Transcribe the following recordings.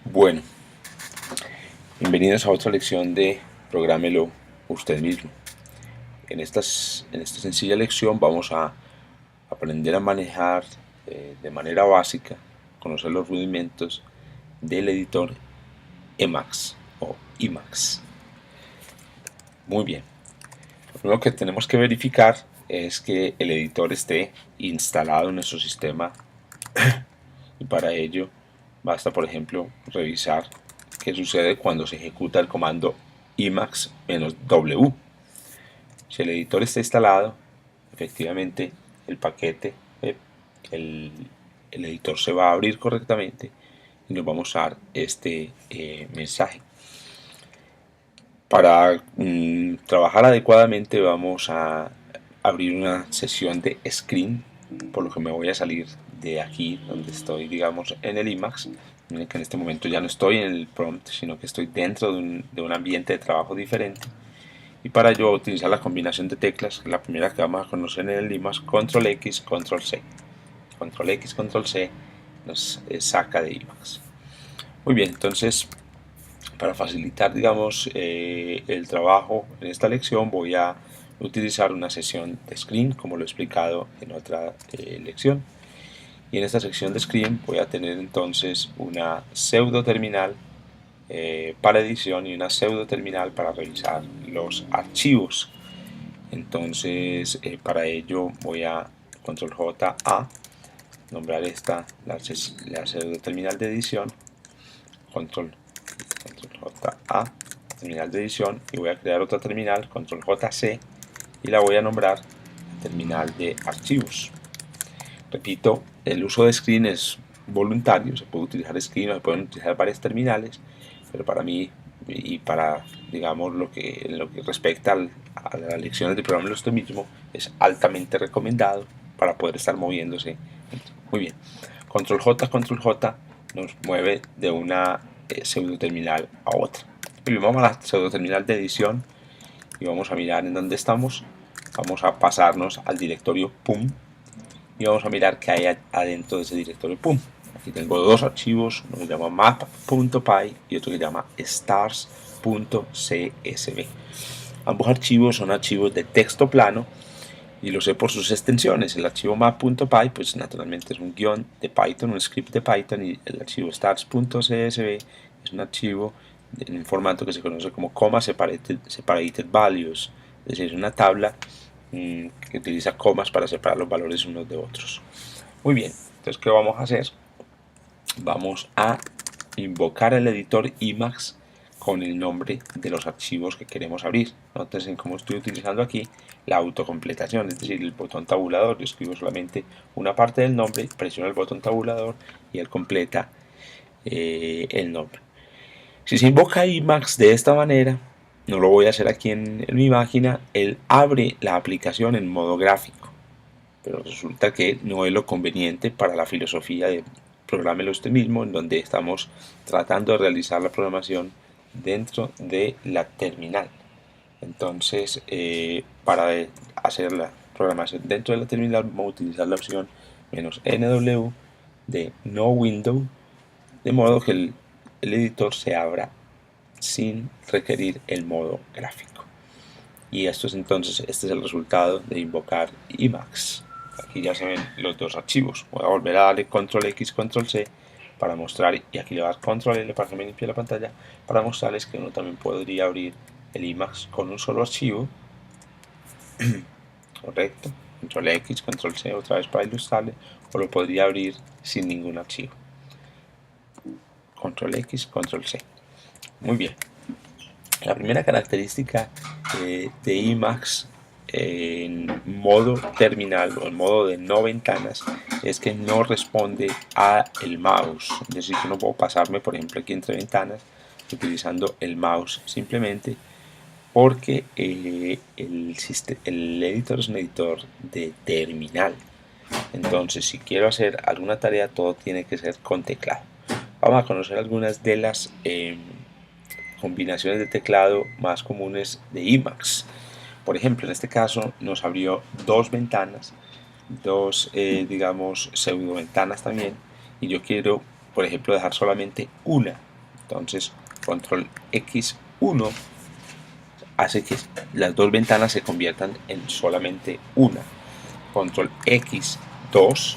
Bueno, bienvenidos a otra lección de Prográmelo usted mismo. En esta sencilla lección vamos a aprender a manejar de manera básica, conocer los rudimentos del editor Emacs o Emacs. Muy bien, lo primero que tenemos que verificar es que el editor esté instalado en nuestro sistema y para ello basta, por ejemplo, revisar qué sucede cuando se ejecuta el comando Emacs-W. Si el editor está instalado, efectivamente el paquete, el, el editor se va a abrir correctamente y nos va a mostrar este mensaje. Para trabajar adecuadamente vamos a abrir una sesión de screen, por lo que me voy a salir de aquí donde estoy, digamos, en el Emacs. Miren que en este momento ya no estoy en el prompt, sino que estoy dentro de un ambiente de trabajo diferente. Y para ello voy a utilizar la combinación de teclas, la primera que vamos a conocer en el Emacs, Control X, Control C. Control X, Control C nos saca de Emacs. Muy bien, entonces para facilitar, digamos, el trabajo en esta lección voy a utilizar una sesión de screen, como lo he explicado en otra lección. Y en esta sección de screen voy a tener entonces una pseudo terminal para edición y una pseudo terminal para revisar los archivos. Entonces, para ello voy a control J A, nombrar esta la pseudo terminal de edición, control J A, terminal de edición, y voy a crear otra terminal, control J C, y la voy a nombrar terminal de archivos. Repito, el uso de screen es voluntario, se puede utilizar screen o se pueden utilizar varias terminales, pero para mí y para, digamos, en lo que respecta a las lecciones de programa usted mismo, es altamente recomendado para poder estar moviéndose. Muy bien, control J nos mueve de una pseudo terminal a otra. Y vamos a la pseudo terminal de edición y vamos a mirar en dónde estamos. Vamos a pasarnos al directorio PUM y vamos a mirar qué hay adentro de ese directorio PUM. Aquí tengo dos archivos, uno que se llama map.py y otro que se llama stars.csv. Ambos archivos son archivos de texto plano y lo sé por sus extensiones. El archivo map.py pues naturalmente es un guión de Python, un script de Python, y el archivo stars.csv es un archivo en un formato que se conoce como comma separated values, es decir, es una tabla que utiliza comas para separar los valores unos de otros. Muy bien, entonces ¿qué vamos a hacer? Vamos a invocar el editor Emacs con el nombre de los archivos que queremos abrir. Noten cómo estoy utilizando aquí la autocompletación, es decir, el botón tabulador. Yo escribo solamente una parte del nombre, presiono el botón tabulador y él completa el nombre. Si se invoca Emacs de esta manera, no lo voy a hacer aquí en mi máquina, él abre la aplicación en modo gráfico, pero resulta que no es lo conveniente para la filosofía de Prográmelo usted mismo, en donde estamos tratando de realizar la programación dentro de la terminal. Entonces, para hacer la programación dentro de la terminal vamos a utilizar la opción "-nw" de no window, de modo que el editor se abra sin requerir el modo gráfico. Y esto es entonces, este es el resultado de invocar Emacs. Aquí ya se ven los dos archivos. Voy a volver a darle control X, control C para mostrar, y aquí le voy a dar control L para que me limpie la pantalla, para mostrarles que uno también podría abrir el Emacs con un solo archivo. Correcto, control X, control C otra vez para ilustrarle, o lo podría abrir sin ningún archivo. Control X, control C. Muy bien. La primera característica de Emacs en modo terminal o en modo de no ventanas es que no responde a el mouse. Es decir, que no puedo pasarme, por ejemplo, aquí entre ventanas utilizando el mouse simplemente porque el editor es un editor de terminal. Entonces, si quiero hacer alguna tarea, todo tiene que ser con teclado. Vamos a conocer algunas de las combinaciones de teclado más comunes de Emacs. Por ejemplo, en este caso nos abrió dos ventanas, dos, digamos, pseudo ventanas también, y yo quiero, por ejemplo, dejar solamente una. Entonces control X1 hace que las dos ventanas se conviertan en solamente una. Control X2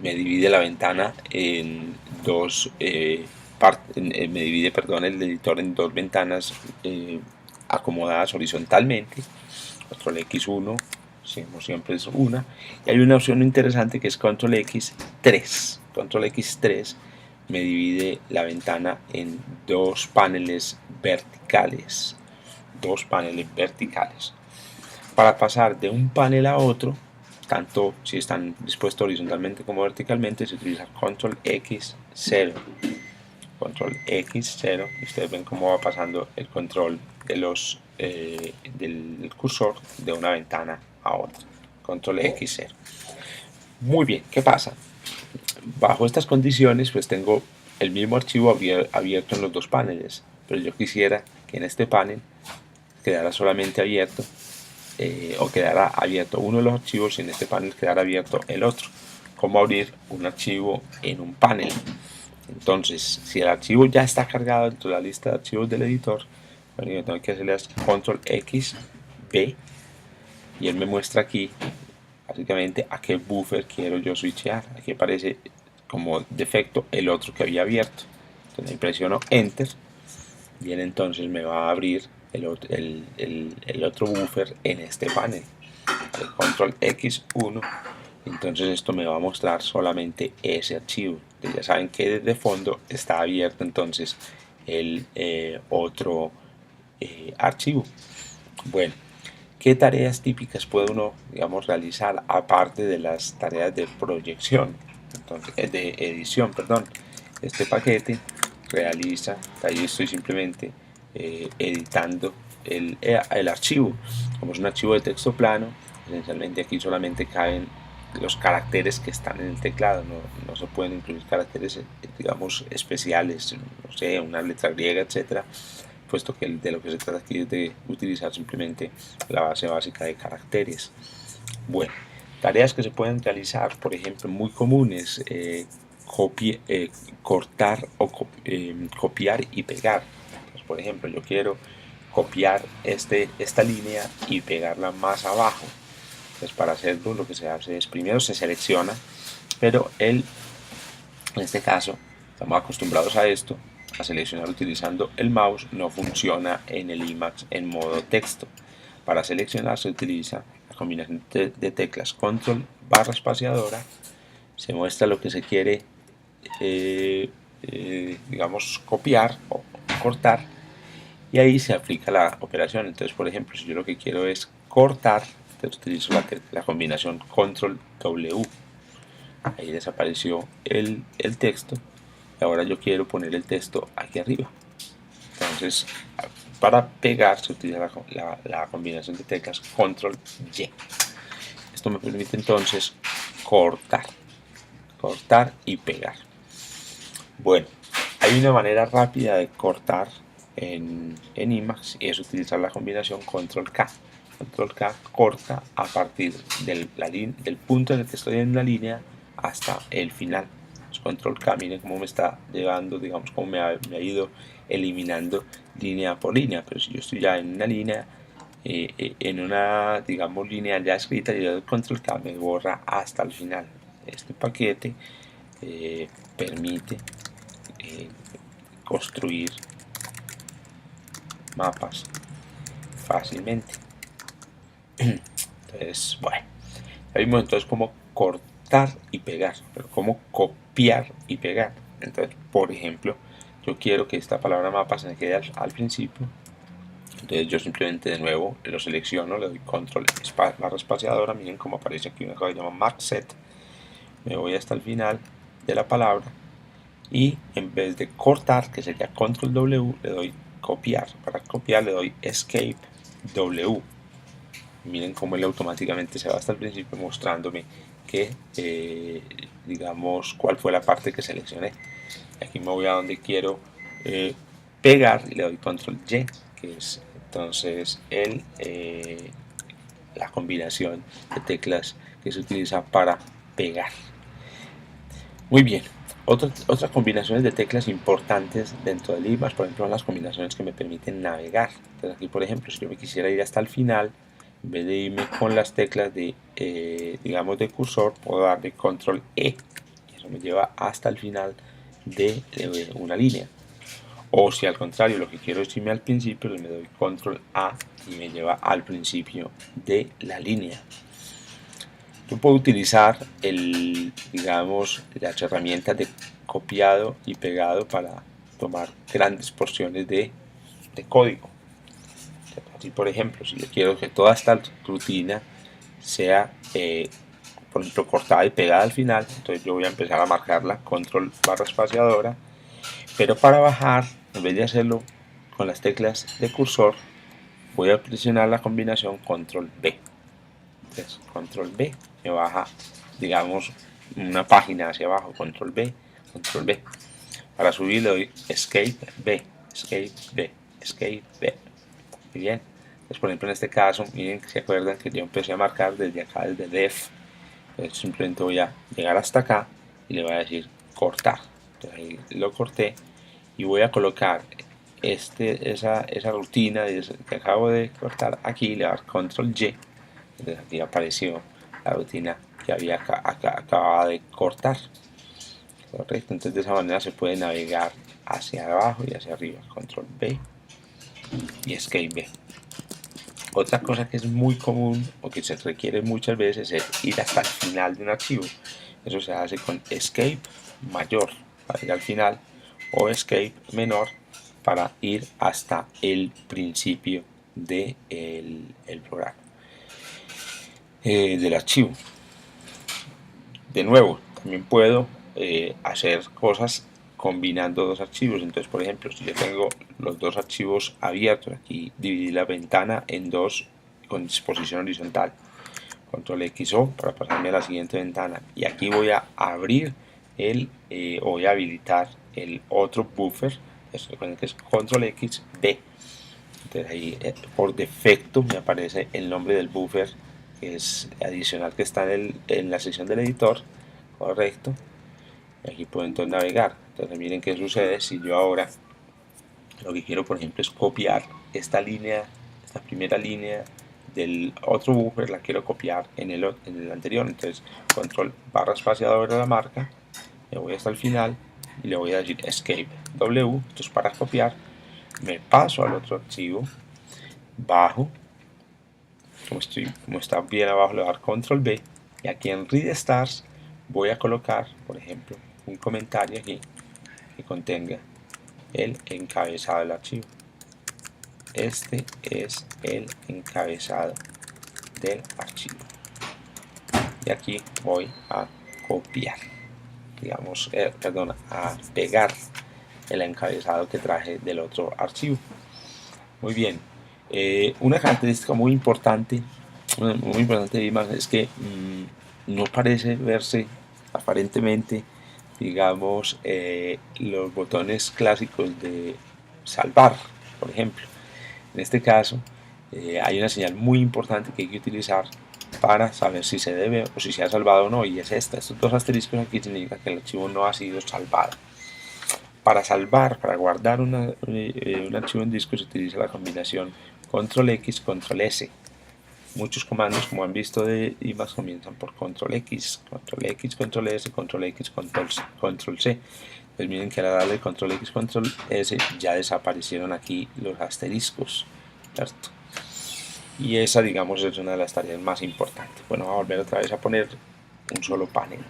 me divide la ventana en dos me divide, perdón, el editor en dos ventanas acomodadas horizontalmente. Control X1 siempre es una, y hay una opción interesante que es control X3. Control X3 me divide la ventana en dos paneles verticales. Para pasar de un panel a otro, tanto si están dispuestos horizontalmente como verticalmente, se utiliza control X0. Control X0, y ustedes ven cómo va pasando el control de del cursor de una ventana a otra. Control X0. Muy bien, ¿qué pasa? Bajo estas condiciones, pues tengo el mismo archivo abierto en los dos paneles, pero yo quisiera que en este panel quedara solamente abierto o quedara abierto uno de los archivos y en este panel quedara abierto el otro. ¿Cómo abrir un archivo en un panel? Entonces, si el archivo ya está cargado dentro de la lista de archivos del editor, bueno, yo tengo que hacerle control X, B, y él me muestra aquí básicamente a qué buffer quiero yo switchear. Aquí aparece como defecto el otro que había abierto. Entonces presiono Enter y él entonces me va a abrir el otro buffer en este panel. El control X1, entonces esto me va a mostrar solamente ese archivo. Entonces ya saben que desde fondo está abierto entonces el otro archivo. Bueno, ¿qué tareas típicas puede uno, digamos, realizar aparte de las tareas de proyección? Entonces, de edición, perdón. Este paquete realiza, ahí estoy simplemente editando el archivo. Como es un archivo de texto plano, esencialmente aquí solamente caben los caracteres que están en el teclado, no se pueden incluir caracteres, digamos, especiales, no sé, una letra griega, etcétera, puesto que de lo que se trata aquí es de utilizar simplemente la base básica de caracteres. Bueno, tareas que se pueden realizar, por ejemplo, muy comunes, cortar o copiar y pegar. Pues, por ejemplo, yo quiero copiar esta línea y pegarla más abajo. Pues para hacerlo lo que se hace es primero se selecciona, pero en este caso estamos acostumbrados a esto, a seleccionar utilizando el mouse, no funciona en el iMacs en modo texto. Para seleccionar se utiliza la combinación de teclas control barra espaciadora, se muestra lo que se quiere digamos copiar o cortar, y ahí se aplica la operación. Entonces, por ejemplo, si yo lo que quiero es cortar, entonces utilizo la combinación control W, ahí desapareció el texto y ahora yo quiero poner el texto aquí arriba. Entonces, para pegar se utiliza la combinación de teclas control Y. Esto me permite entonces cortar y pegar. Bueno, hay una manera rápida de cortar en Emacs y es utilizar la combinación control K. Control K corta a partir del punto en el que estoy en la línea hasta el final. Control K, miren cómo me está llevando, digamos, cómo me ha ido eliminando línea por línea. Pero si yo estoy ya en una línea, en una, digamos, línea ya escrita, y yo doy Control K, me borra hasta el final. Este paquete permite construir mapas fácilmente. Entonces, bueno, ya vimos entonces cómo cortar y pegar, pero cómo copiar y pegar. Entonces, por ejemplo, yo quiero que esta palabra mapa se me quede al principio. Entonces yo simplemente de nuevo lo selecciono, le doy control barra espaciadora, miren cómo aparece aquí una cosa que se llama mark set, me voy hasta el final de la palabra y en vez de cortar, que sería control W, le doy copiar. Para copiar le doy escape W. Miren cómo él automáticamente se va hasta el principio mostrándome que digamos cuál fue la parte que seleccioné. Aquí me voy a donde quiero pegar y le doy control Y, que es entonces la combinación de teclas que se utiliza para pegar. Muy bien, Otras combinaciones de teclas importantes dentro del Emacs, por ejemplo, son las combinaciones que me permiten navegar. Entonces aquí, por ejemplo, si yo me quisiera ir hasta el final, en vez de irme con las teclas de, digamos, de cursor, puedo darle control E. Y eso me lleva hasta el final de una línea. O si al contrario lo que quiero es irme al principio, le doy control A y me lleva al principio de la línea. Yo puedo utilizar digamos, las herramientas de copiado y pegado para tomar grandes porciones de código. Así, por ejemplo, si yo quiero que toda esta rutina sea, por ejemplo, cortada y pegada al final, entonces yo voy a empezar a marcarla control barra espaciadora, pero para bajar, en vez de hacerlo con las teclas de cursor, voy a presionar la combinación control B. Entonces, control B me baja, digamos, una página hacia abajo, control B, control B. Para subir le doy escape B, escape B, escape B. Muy bien. Entonces, por ejemplo, en este caso, miren, se acuerdan que yo empecé a marcar desde acá, desde def. Entonces, simplemente voy a llegar hasta acá y le voy a decir cortar. Entonces, ahí lo corté y voy a colocar esa rutina que acabo de cortar aquí, le voy a dar control Y. Entonces aquí apareció la rutina que había acabado de cortar. Correcto, entonces de esa manera se puede navegar hacia abajo y hacia arriba. Control B y Escape B. Otra cosa que es muy común o que se requiere muchas veces es ir hasta el final de un archivo. Eso se hace con Escape mayor para ir al final o Escape menor para ir hasta el principio del programa. Del archivo. De nuevo, también puedo hacer cosas combinando dos archivos. Entonces, por ejemplo, si yo tengo los dos archivos abiertos, aquí dividí la ventana en dos con disposición horizontal. Control XO para pasarme a la siguiente ventana. Y aquí voy a abrir o voy a habilitar el otro buffer. Esto que es Control X B. Entonces ahí por defecto me aparece el nombre del buffer que es adicional que está en la sección del editor, correcto. Y aquí puedo entonces navegar. Entonces miren qué sucede si yo ahora lo que quiero, por ejemplo, es copiar esta línea, esta primera línea del otro buffer, la quiero copiar en el anterior. Entonces control barra espaciadora de la marca, me voy hasta el final y le voy a decir escape W. Esto es para copiar. Me paso al otro archivo, bajo, como está bien abajo, le voy a dar control B y aquí en read stars voy a colocar, por ejemplo, un comentario aquí que contenga el encabezado del archivo. Este es el encabezado del archivo y aquí voy a copiar, digamos, a pegar el encabezado que traje del otro archivo. Muy bien. Una característica muy importante de Emacs es que no parece verse aparentemente, digamos, los botones clásicos de salvar, por ejemplo. En este caso, hay una señal muy importante que hay que utilizar para saber si se debe o si se ha salvado o no, y es esta. Estos dos asteriscos aquí significan que el archivo no ha sido salvado. Para salvar, para guardar un archivo en disco se utiliza la combinación control X, control S. Muchos comandos, como han visto de Emacs, comienzan por control X, control X, control S, control X, control C. Pues miren que al darle control X, control S ya desaparecieron aquí los asteriscos, ¿cierto? Y esa, digamos, es una de las tareas más importantes. Bueno, vamos a volver otra vez a poner un solo panel.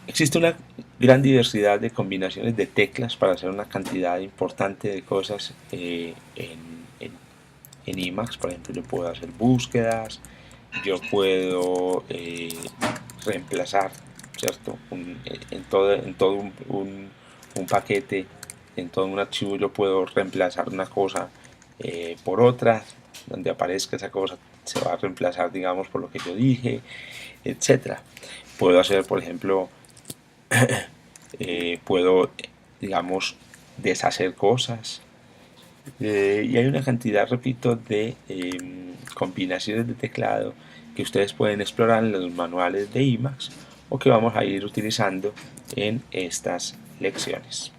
Existe una gran diversidad de combinaciones de teclas para hacer una cantidad importante de cosas en Emacs. Por ejemplo, yo puedo hacer búsquedas, yo puedo reemplazar, ¿cierto? En todo un paquete, en todo un archivo yo puedo reemplazar una cosa por otra, donde aparezca esa cosa se va a reemplazar, digamos, por lo que yo dije, etcétera. Puedo hacer, por ejemplo, puedo, digamos, deshacer cosas, y hay una cantidad, repito, de combinaciones de teclado que ustedes pueden explorar en los manuales de Emacs o que vamos a ir utilizando en estas lecciones.